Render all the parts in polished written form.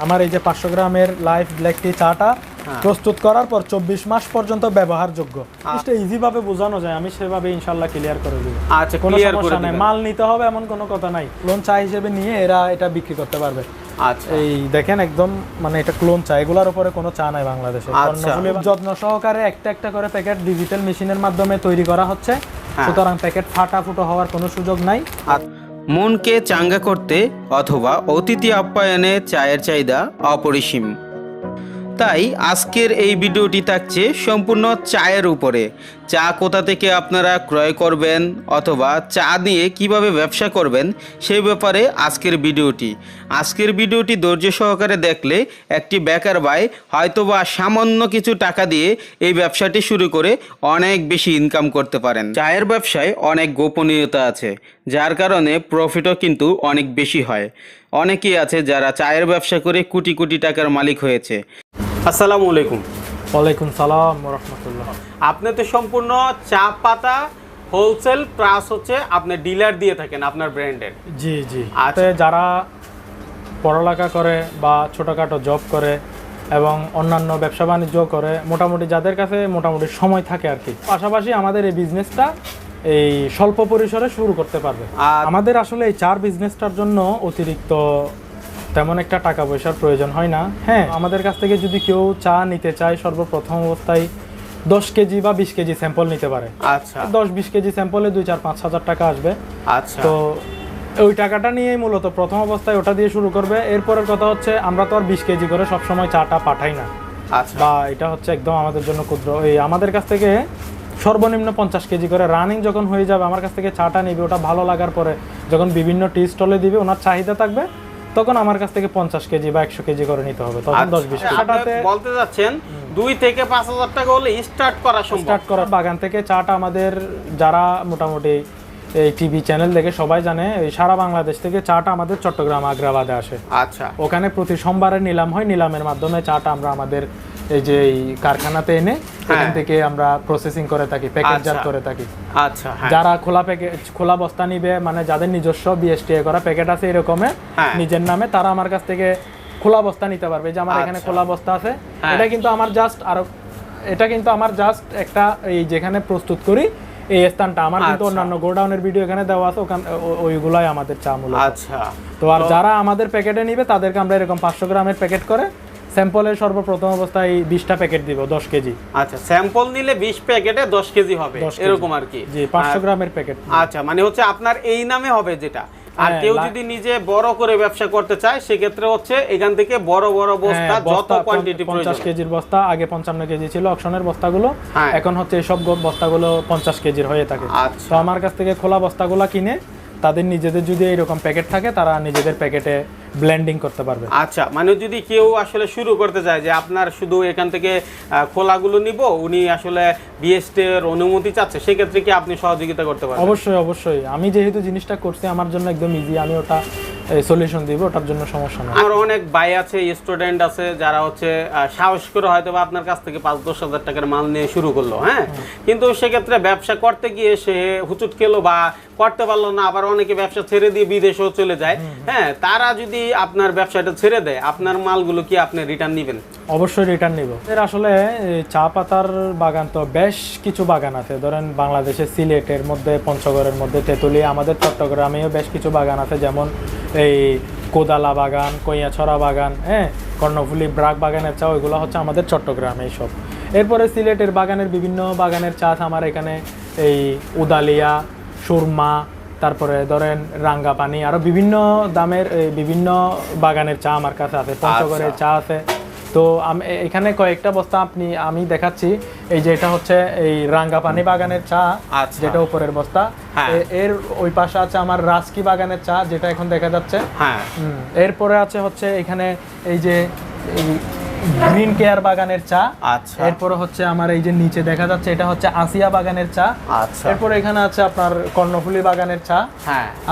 আমার এই যে 500 গ্রামের লাইফ ব্ল্যাক টি চাটা প্রস্তুত করার পর 24 মাস পর্যন্ত ব্যবহারযোগ্য। এটা ইজি ভাবে বোঝানো যায়, আমি সেভাবে ইনশাআল্লাহ ক্লিয়ার করে দেব। আচ্ছা, কোনো ক্লিয়ার করে সমস্যা নেই, দিবেন। মাল নিতে হবে এমন কোনো কথা নাই। ক্লোন চা হিসেবে নিয়ে এরা এটা বিক্রি করতে পারবে। আচ্ছা, এই দেখেন একদম মানে এটা ক্লোন চা, এগুলোর উপরে কোনো চা নাই বাংলাদেশে। কর্ণফুলী যত্ন সহকারে একটা একটা করে প্যাকেট ডিজিটাল মেশিনের মাধ্যমে তৈরি করা হচ্ছে, সুতরাং প্যাকেট ফাটা ফুটো হওয়ার কোনো সুযোগ নাই। মনকে চাঙ্গা করতে অথবা অতিথি আপ্যায়নে চায়ের চাহিদা অপরিসীম। তাই আজকের এই ভিডিওটি থাকছে সম্পূর্ণ চায়ের উপরে। চা কোথা থেকে আপনারা ক্রয় করবেন অথবা চা দিয়ে কিভাবে ব্যবসা করবেন সেই ব্যাপারে আজকের ভিডিওটি ধৈর্য সহকারে দেখলে একটি বেকার ভাই হয়তোবা সামান্য কিছু টাকা দিয়ে এই ব্যবসাটি শুরু করে অনেক বেশি ইনকাম করতে পারেন। চায়ের ব্যবসায় অনেক গোপনীয়তা আছে, যার কারণে প্রফিটও কিন্তু অনেক বেশি হয়। অনেকেই আছে যারা চায়ের ব্যবসা করে কোটি কোটি টাকার মালিক হয়েছে। আসসালামু আলাইকুম। ওয়ালাইকুম সালাম ওয়া রাহমাতুল্লাহ। আপনি তো সম্পূর্ণ চা পাতা হোলসেল প্লাস হচ্ছে আপনি ডিলার দিয়ে থাকেন আপনার ব্র্যান্ডের। জি জি। আচ্ছা। যারা পড়ালেখা করে বা ছোটোখাটো জব করে এবং অন্যান্য ব্যবসা বাণিজ্য করে, মোটামুটি যাদের কাছে মোটামুটি সময় থাকে আর কি, পাশাপাশি আমাদের এই বিজনেসটা এই স্বল্প পরিসরে শুরু করতে পারবে। আমাদের আসলে এই চার বিজনেসটার জন্য অতিরিক্ত তেমন একটা টাকা পয়সার প্রয়োজন হয় না। হ্যাঁ, আমাদের কাছ থেকে যদি কেউ চা নিতে চায়, সর্বপ্রথম অবস্থায় 10 কেজি বা 20 কেজি স্যাম্পল নিতে পারে। আচ্ছা, 10-20 কেজি স্যাম্পলে 2-4-5 হাজার টাকা আসবে। আচ্ছা। তো ওই টাকাটা নিয়েই মূলত প্রথম অবস্থায় ওটা দিয়ে শুরু করবে। এরপরের কথা হচ্ছে আমরা তো আর 20 কেজি করে সবসময় চাটা পাঠাই না। আচ্ছা, বা এটা হচ্ছে একদম আমাদের জন্য ক্ষুদ্র। এই আমাদের কাছ থেকে সর্বনিম্ন 50 কেজি করে রানিং যখন হয়ে যাবে, আমার কাছ থেকে চাটা নিবে, ওটা ভালো লাগার পরে যখন বিভিন্ন টি স্টলে দিবে, ওনার চাহিদা থাকবে, তখন আমার কাছ থেকে 50 কেজি বা 100 কেজি করে নিতে হবে। তখন 10-20 কেজি বলতে যাচ্ছেন 2 থেকে 5,000 টাকা হলে স্টার্ট করা সম্ভব। স্টার্ট করা। বাগান থেকে চাটা আমাদের যারা মোটামুটি এই টিভি চ্যানেল দেখে সবাই জানে, এই সারা বাংলাদেশ থেকে চাটা আমাদের চট্টগ্রাম আগ্রাবাদে আসে। আচ্ছা, ওখানে প্রতি সোমবারে নিলাম হয়, নিলামের মাধ্যমে চাটা আমরা আমাদের এই যে এই কারখানাতে এনে এখান থেকে আমরা প্রসেসিং করে থাকি, প্যাকেটজাত করে থাকি। আচ্ছা। যারা খোলা বস্তা নিবে, মানে যাদের নিজস্ব বিএসটিআই করা প্যাকেট আছে এরকমের নিজের নামে, তারা আমার কাছ থেকে খোলা বস্তা নিতে পারবে। যে আমার এখানে খোলা বস্তা আছে, এটা কিন্তু আমার জাস্ট একটা এই যেখানে প্রস্তুত করি এই স্থানটা আমার, কিন্তু অন্যান্য গোডাউনের ভিডিও এখানে দেওয়া আছে, ওইগুলাই আমাদের চা মূলত। আচ্ছা। তো আর যারা আমাদের প্যাকেটে নিবে তাদেরকে আমরা এরকম 500 গ্রামের প্যাকেট করে স্যাম্পলের সর্বপ্রথম অবস্থায় 20টা প্যাকেট দিব, 10 কেজি। আচ্ছা, স্যাম্পল নিলে 20 প্যাকেটে 10 কেজি হবে, এরকম আর কি। জি, 500 গ্রামের প্যাকেট। আচ্ছা, মানে হচ্ছে আপনার এই নামে হবে যেটা। আর কেউ যদি নিজে বড় করে ব্যবসা করতে চায় সেক্ষেত্রে হচ্ছে এখান থেকে বড় বড় বস্তা, যত কোয়ান্টিটি প্রয়োজন। 50 কেজির বস্তা, আগে 55 কেজি ছিল অকশনের বস্তাগুলো, এখন হচ্ছে এই সব বস্তাগুলো 50 কেজির হয়ে থাকে। তো আমার কাছ থেকে খোলা বস্তাগুলো কিনে তাদের নিজেদের যদি এরকম প্যাকেট থাকে, তারা নিজেদের প্যাকেটে ব্লেন্ডিং করতে পারবে। আচ্ছা, মানে যদি কেউ আসলে শুরু করতে চায় যে আপনার শুধু এখান থেকে খোলাগুলো নিব, উনি আসলে বিএসটি এর অনুমতি চাচ্ছে, সেক্ষেত্রে কি আপনি সহযোগিতা করতে পারবেন? অবশ্যই অবশ্যই। আমি যেহেতু জিনিসটা করছি, আমার জন্য একদম ইজি, আমি ওটা সলিউশন দিব, ওটার জন্য সমস্যা নেই। আমার অনেক ভাই আছে, স্টুডেন্ট আছে, যারা হচ্ছে সাহস করে হয়তো বা আপনার কাছ থেকে 5-10 হাজার টাকার মাল নিয়ে শুরু করলো, হ্যাঁ, কিন্তু সেক্ষেত্রে ব্যবসা করতে গিয়ে সে হুচুট খেলো বা করতে পারলো না, আবার অনেকে ব্যবসা ছেড়ে দিয়ে বিদেশেও চলে যায়। হ্যাঁ, তারা যদি আপনার ব্যবসাটা ছেড়ে দেয়, আপনার মালগুলো কি আপনি রিটার্ন নেবেন? অবশ্যই রিটার্ন নিব। এর আসলে চা পাতার বাগান তো বেশ কিছু বাগান আছে, ধরেন বাংলাদেশে সিলেটের মধ্যে, পঞ্চগড়ের মধ্যে, তেঁতুলিয়া, আমাদের চট্টগ্রামেও বেশ কিছু বাগান আছে, যেমন এই কোদালা বাগান, কইয়াছড়া বাগান, হ্যাঁ, কর্ণফুলী ব্রাক বাগানের চা, ওইগুলো হচ্ছে আমাদের চট্টগ্রামে এইসব। এরপরে সিলেটের বাগানের বিভিন্ন বাগানের চা আমার এখানে, এই উদালিয়া, সুরমা, তারপরে ধরেন রাঙ্গাপানি, আরো বিভিন্ন দামের বিভিন্ন বাগানের চা আমার কাছে আছে। পঞ্চগড়ের চা আছে। তো এখানে কয়েকটা বস্তা আমি দেখাচ্ছি। এই যে এটা হচ্ছে এই রাঙ্গাপানি বাগানের চা, যেটা উপরের বস্তা। এর ওই পাশে আছে আমার রাজকি বাগানের চা, যেটা এখন দেখা যাচ্ছে। এরপরে আছে হচ্ছে এখানে এই যে গ্রিন কেয়ার বাগানের চা। এরপরে হচ্ছে আমার এই যে নিচে দেখা যাচ্ছে, এটা হচ্ছে আসিয়া বাগানের চা। এরপরে এখানে আছে আপনার কর্ণফুলী বাগানের চা।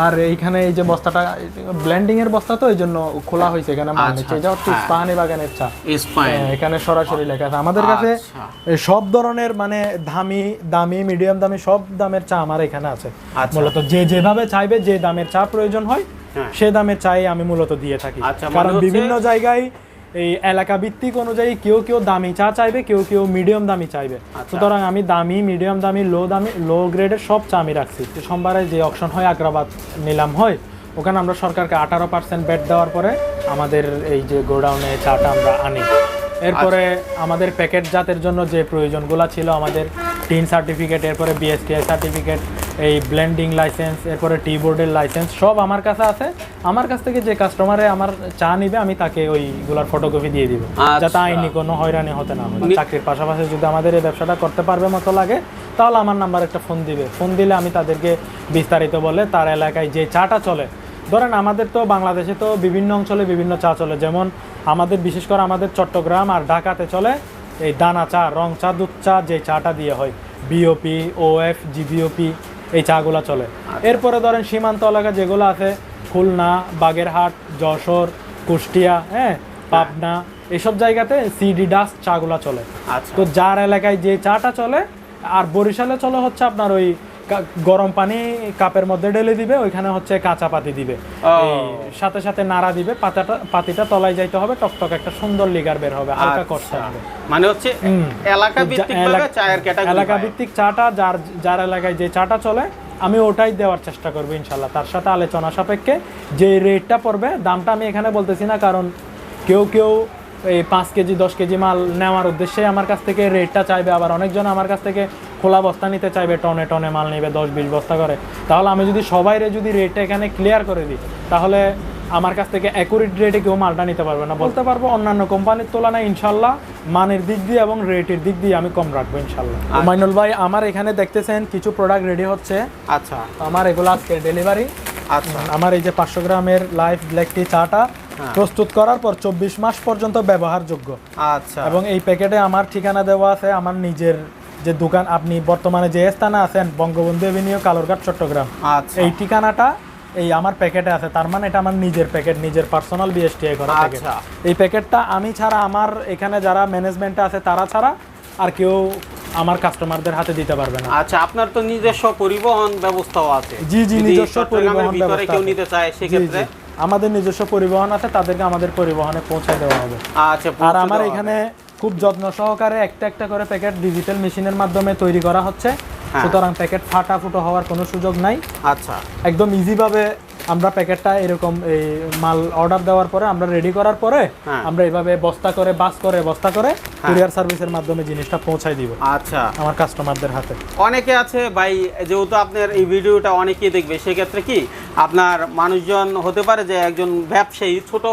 আর এইখানে এই যে বস্তাটা ব্লেন্ডিং এর বস্তা, তো এই জন্য খোলা হয়েছে এখানে মাল নিচ্ছে। এটা হচ্ছে ইস্পাহানি বাগানের চা, এখানে সরাসরি লেখা আছে। আমাদের কাছে সব ধরনের মানে দামি মিডিয়াম দামি সব দামের চা আমার এখানে আছে। মূলত যে যেভাবে চাইবে, যে দামের চা প্রয়োজন হয় হ্যাঁ। সে দামের চাই আমি মূলত দিয়ে থাকি। আচ্ছা, মানে কারণ হচ্ছে- বিভিন্ন জায়গায় এই এলাকা ভিত্তিক অনুযায়ী কেউ দামি চা চাইবে, কেউ মিডিয়াম দামি চাইবে। আচ্ছা। সুতরাং আমি দামি, মিডিয়াম দামি, লো গ্রেডের সব চা আমি রাখছি। সোমবারে যে অকশন হয়, আগ্রাবাদ নিলাম হয়, ওখানে আমরা সরকারকে 18% ব্যাট দেওয়ার পরে আমাদের এই যে গোডাউনে চাটা আমরা আনি। এরপরে আমাদের প্যাকেট জাতের জন্য যে প্রয়োজনগুলো ছিল, আমাদের টিন সার্টিফিকেট, এরপরে বিএসটিআই সার্টিফিকেট, এই ব্লেন্ডিং লাইসেন্স, এরপরে টি বোর্ডের লাইসেন্স সব আমার কাছে আছে। আমার কাছ থেকে যে কাস্টমারে আমার চা নিবে আমি তাকে ওইগুলার ফটোকপি দিয়ে দিব, আচ্ছা। যাতে আইনি কোনো হয়রানি হতে না হয়। চাকরির পাশাপাশি যদি আমাদের এই ব্যবসাটা করতে পারবে মতো লাগে, তাহলে আমার নাম্বার একটা ফোন দিবে। ফোন দিলে আমি তাদেরকে বিস্তারিত বলে তার এলাকায় যে চাটা চলে, ধরেন আমাদের তো বাংলাদেশে তো বিভিন্ন অঞ্চলে বিভিন্ন চা চলে, যেমন আমাদের বিশেষ করে আমাদের চট্টগ্রাম আর ঢাকাতে চলে এই দানা চা, রং চা, দুধ চা, যে চাটা দিয়ে হয়, বিওপি, ওএফ, জিবিওপি, এই চাগুলো চলে। এরপরে ধরেন সীমান্ত এলাকা যেগুলো আছে, খুলনা, বাগেরহাট, যশোর, কুষ্টিয়া, হ্যাঁ, পাবনা, এইসব জায়গাতে সিডি ডাস্ট চাগুলো চলে। আচ্ছা। তো যার এলাকায় যে চাটা চলে, আর বরিশালে চলে হচ্ছে আপনার ওই গরম পানি কাপের মধ্যে ঢেলে দিবে, ওইখানে হচ্ছে কাঁচা পাতি দিবে, এই সাথে সাথে নাড়া দিবে, পাতিটা তলায় যাইতে হবে, টকটক একটা সুন্দর লিগার বের হবে, হালকা কষ্ট হবে। মানে হচ্ছে এলাকা ভিত্তিক ভাবে চায়ের ক্যাটাগরি, এলাকা ভিত্তিক চাটা যার এলাকায় যে চাটা চলে আমি ওটাই দেওয়ার চেষ্টা করবো ইনশাল্লাহ। তার সাথে আলোচনা সাপেক্ষে যে রেটটা পড়বে, দামটা আমি এখানে বলতেছি না, কারণ কেউ এই 5 কেজি 10 কেজি মাল নেওয়ার উদ্দেশ্যে আমার কাছ থেকে রেটটা চাইবে, আবার অনেকজন আমার কাছ থেকে খোলা বস্তা নিতে চাইবে, টনে টনে মাল নেবে 10-20 বস্তা করে। তাহলে আমি যদি সবাইরে যদি রেটটা এখানে ক্লিয়ার করে দিই, তাহলে আমার কাছ থেকে অ্যাকুরেট রেটে কেউ মালটা নিতে পারবে না। বলতে পারবো অন্যান্য কোম্পানির তুলনায় ইনশাল্লাহ মানের দিক দিয়ে এবং রেটের দিক দিয়ে আমি কম রাখবো ইনশাল্লাহ। মাইনুল ভাই, আমার এখানে দেখতেছেন কিছু প্রোডাক্ট রেডি হচ্ছে। আচ্ছা। আমার এগুলো আজকে ডেলিভারি। আচ্ছা। আমার এই যে 500 গ্রামের লাইফ ব্ল্যাক টি চাটা প্রস্তুত করার পর 24 মাস পর্যন্ত ব্যবহারযোগ্য। আচ্ছা। এবং এই প্যাকেটে আমার ঠিকানা দেওয়া আছে, আমার নিজের যে দোকান, আপনি বর্তমানে যে স্থানে আছেন বঙ্গবন্ধু এভিনিউ, কালুরঘাট, চট্টগ্রাম, আচ্ছা। এই ঠিকানাটা এই আমার প্যাকেটে আছে। তার মানে এটা আমার নিজের প্যাকেট, নিজের পার্সোনাল বিএসটিআই করা প্যাকেট। আচ্ছা। এই প্যাকেটটা আমি ছাড়া, আমার এখানে যারা ম্যানেজমেন্টে আছে তারা ছাড়া আর কেউ আমার কাস্টমারদের হাতে দিতে পারবে না। আচ্ছা, আপনার তো নিজস্ব পরিবহন ব্যবস্থাও আছে? জি, যদি নিজস্ব চট্টগ্রামের পরিবহন ভিতরে ব্যবস্থা কেউ আছে। নিতে চায় সেক্ষেত্রে? জি, আমাদের নিজস্ব পরিবহন আছে, তাদেরকে আমাদের পরিবহনে পৌঁছায় দেওয়া হবে। আচ্ছা। আর আমার এখানে খুব যত্ন সহকারে একটা একটা করে প্যাকেট ডিজিটাল মেশিনের মাধ্যমে তৈরি করা হচ্ছে, সুতরাং প্যাকেট ফাটাফুটো হওয়ার কোনো সুযোগ নাই। আচ্ছা। একদম ইজিভাবে আমরা প্যাকেটটা এরকম এই মাল অর্ডার দেওয়ার পরে, আমরা রেডি করার পরে আমরা এইভাবে বস্তা করে কুরিয়ার সার্ভিসের মাধ্যমে জিনিসটা পৌঁছাই দিব আচ্ছা আমার কাস্টমারদের হাতে। অনেকে আছে ভাই, যেহেতু আপনার এই ভিডিওটা অনেকেই দেখবে, সেক্ষেত্রে কি আপনার মানুষজন হতে পারে যে একজন ব্যবসায়ী ছোট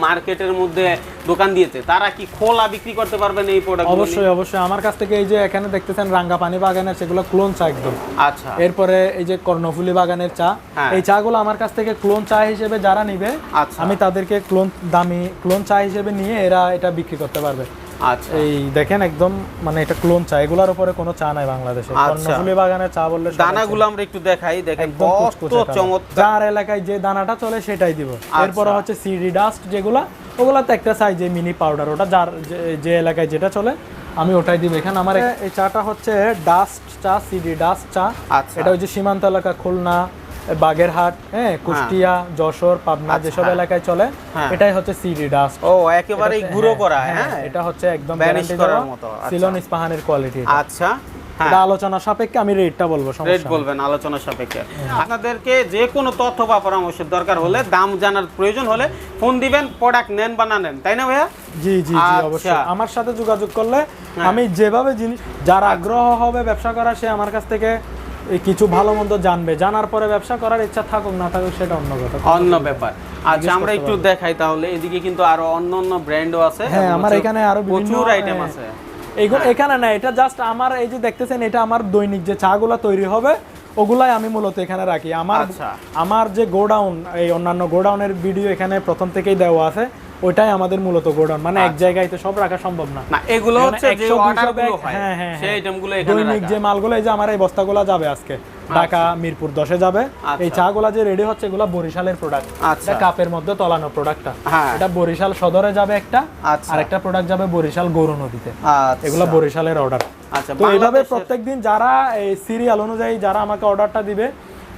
মার্কেটের মধ্যে দোকান দিয়েছে, তারা কি খোলা বিক্রি করতে পারবেন এই প্রোডাক্ট? অবশ্যই আমার কাছ থেকে এই যে এখানে দেখতেছেন রাঙ্গা পানি বাগানের, সেগুলো ক্লোন চা একদম। আচ্ছা। এরপরে এই যে কর্ণফুলী বাগানের চা, এই চাগুলো আমার কাছ থেকে ক্লোন চা হিসেবে যারা নিবে, আমি তাদেরকে দামি ক্লোন চা হিসেবে নিয়ে এরা এটা বিক্রি করতে পারবে। আচ্ছা। এই দেখেন একদম মানে এটা ক্লোন চা, এগুলোর উপরে কোনো চা নাই বাংলাদেশে। কর্ণফুলী বাগানের চা বললে দানাগুলো আমরা একটু দেখাই, দেখেন কত চমৎকার। যার এলাকায় যে দানাটা চলে সেটাই দিব। এরপরে হচ্ছে সিডি ডাস্ট, যেগুলা ওগুলা তো একটা সাইজে মিনি পাউডার, ওটা যার যে এলাকায় যেটা চলে আমি ওটাই দিব। এখানে আমার এই চাটা হচ্ছে ডাস্ট চা, সিডি ডাস্ট চা। এটা ওই যে সীমান্ত এলাকা, খুলনা, বাগেরহাট, হ্যাঁ, কুষ্টিয়া, যশোর, পাবনা, যেসব এলাকায় চলে, এটাই হচ্ছে সিডি ডাস্ট। ও, একেবারে গুঁড়ো করা। হ্যাঁ, এটা হচ্ছে একদম গ্যারান্টি করার মতো সিলন ইস্পাহানের কোয়ালিটি। আচ্ছা। এটা আলোচনা সাপেক্ষে আমি রেটটা বলবো, রেট বলবেন আলোচনা সাপেক্ষে। আপনাদেরকে যে কোনো তথ্য বা পরামর্শের দরকার হলে, দাম জানার প্রয়োজন হলে ফোন দিবেন, প্রোডাক্ট নেন বা না নেন, তাই না ভাইয়া? জি, অবশ্যই আমার সাথে যোগাযোগ করলে আমি যেভাবে জিনিস, যার আগ্রহ হবে ব্যবসা করার, সে আমার কাছ থেকে কিছু ভালো মন্দ জানবে, জানার পরে ব্যবসা করার ইচ্ছা থাকুক না থাকুক সেটা অন্য কথা, অন্য ব্যাপার। আচ্ছা, আমরা একটু দেখাই তাহলে। এদিকে কিন্তু আরো অন্য ব্র্যান্ডও আছে। হ্যাঁ, আমার এখানে আরো প্রচুর আইটেম আছে। এখানে না, এটা জাস্ট আমার এই যে দেখতেছেন, এটা আমার দৈনিক যে চাগুলা তৈরি হবে ওগুলাই আমি মূলত এখানে রাখি। আমার যে গোডাউন, এই অন্যান্য গোডাউনের ভিডিও এখানে প্রথম থেকেই দেওয়া আছে, ওইটাই আমাদের মূলত গোডাউন। মানে এক জায়গায় তো সব রাখা সম্ভব না। এগুলো হচ্ছে যে অর্ডারগুলো হয়, সেই আইটেমগুলো এখানে রাখা। দৈনিক যে মালগুলো, এই যে আমার এই বস্তাগুলো যাবে আজকে ঢাকা মিরপুর 10-এ যাবে। এই চাগুলা যে রেডি হচ্ছে, এগুলো বরিশালের প্রোডাক্ট। এটা কাপের মধ্যে তলানো প্রোডাক্টটা। এটা বরিশাল সদরে যাবে একটা, আর একটা প্রোডাক্ট যাবে বরিশাল গৌর নদীতে। এগুলো বরিশালের অর্ডার। তো এইভাবে প্রত্যেকদিন যারা এই সিরিয়াল অনুযায়ী যারা আমাকে অর্ডারটা দিবে,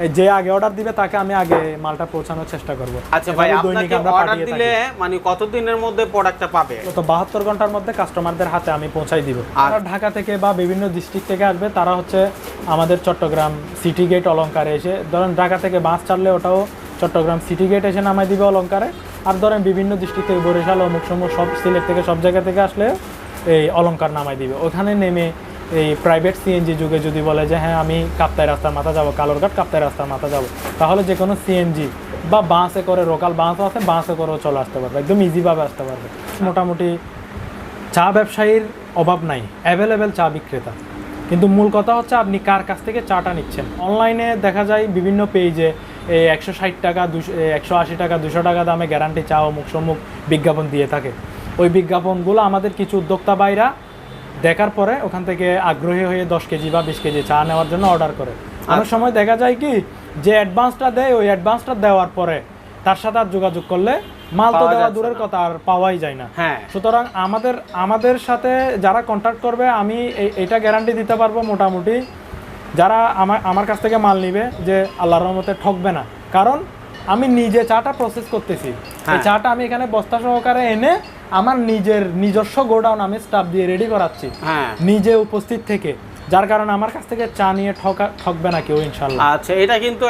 যে আগে অর্ডার দিবে তাকে আমি আগে মালটা পৌঁছানোর চেষ্টা করব। আচ্ছা ভাই, এভাবে দৈনিক আপনাকে আমরা অর্ডার পাঠিয়ে দিলে থাকি। মানে কতদিনের মধ্যে প্রোডাক্টটা পাবে? তো 72 ঘন্টার মধ্যে কাস্টমারদের হাতে আমি পৌঁছাই দিব। আর- যারা ঢাকা থেকে বা বিভিন্ন ডিস্ট্রিক্ট থেকে আসবে তারা হচ্ছে আমাদের চট্টগ্রাম সিটি গেট অলংকারে এসে, ধরেন ঢাকা থেকে বাস ছাড়লে ওটাও চট্টগ্রাম সিটি গেট এসে নামাই দিবে অলংকারে। আর ধরেন বিভিন্ন ডিস্ট্রিক্ট থেকে বরিশাল অমুক সমুক সব সিলেট থেকে সব জায়গা থেকে আসলে এই অলংকার নামাই দিবে। ওখানে নেমে এই প্রাইভেট সিএনজি যুগে যদি বলে যে হ্যাঁ আমি কাপ্তাই রাস্তার মাথা যাব, কালোরঘাট কাপ্তাই রাস্তার মাথা যাব, তাহলে যে কোনো সিএনজি বা বাসে করে, লোকাল বাসও আছে, বাসে করেও চলে আসতে পারবে, একদম ইজিভাবে আসতে পারবে। মোটামুটি চা ব্যবসায়ীর অভাব নাই, অ্যাভেলেবেল চা বিক্রেতা। কিন্তু মূল কথা হচ্ছে আপনি কার কাছ থেকে চাটা নিচ্ছেন। অনলাইনে দেখা যায় বিভিন্ন পেজে 160 টাকা 180 টাকা 200 টাকা দামে গ্যারান্টি চা অমুক সমুক বিজ্ঞাপন দিয়ে থাকে। ওই বিজ্ঞাপনগুলো আমাদের কিছু উদ্যোক্তা ভাইরা দেখার পরে ওখান থেকে আগ্রহী হয়ে 10 কেজি বা 20 কেজি চা নেওয়ার জন্য অর্ডার করে। অনেক সময় দেখা যায় কি যে অ্যাডভান্সটা দেয়, ওই অ্যাডভান্সটা দেওয়ার পরে তার সাথে আর যোগাযোগ করলে মাল তো পাওয়া দেওয়া যাচ্ছে দূরের কথা, আর পাওয়াই যায় না। হ্যাঁ। সুতরাং আমাদের সাথে যারা কন্ট্যাক্ট করবে, আমি এটা গ্যারান্টি দিতে পারবো মোটামুটি যারা আমার কাছ থেকে মাল নিবে যে আল্লাহর রহমতে ঠকবে না। কারণ আমি নিজে চাটা প্রসেস করতেছি। এই চাটা আমি এখানে বস্তা সহকারে এনে আমার নিজস্ব গোডাউন আমি স্টাফ দিয়ে রেডি করাচ্ছি, হ্যাঁ। নিজে উপস্থিত থেকে, যার কারণে আমার কাছ থেকে চা নিয়ে ঠকবে না কেউ ইনশাল্লাহ। আচ্ছা, এটা কিন্তু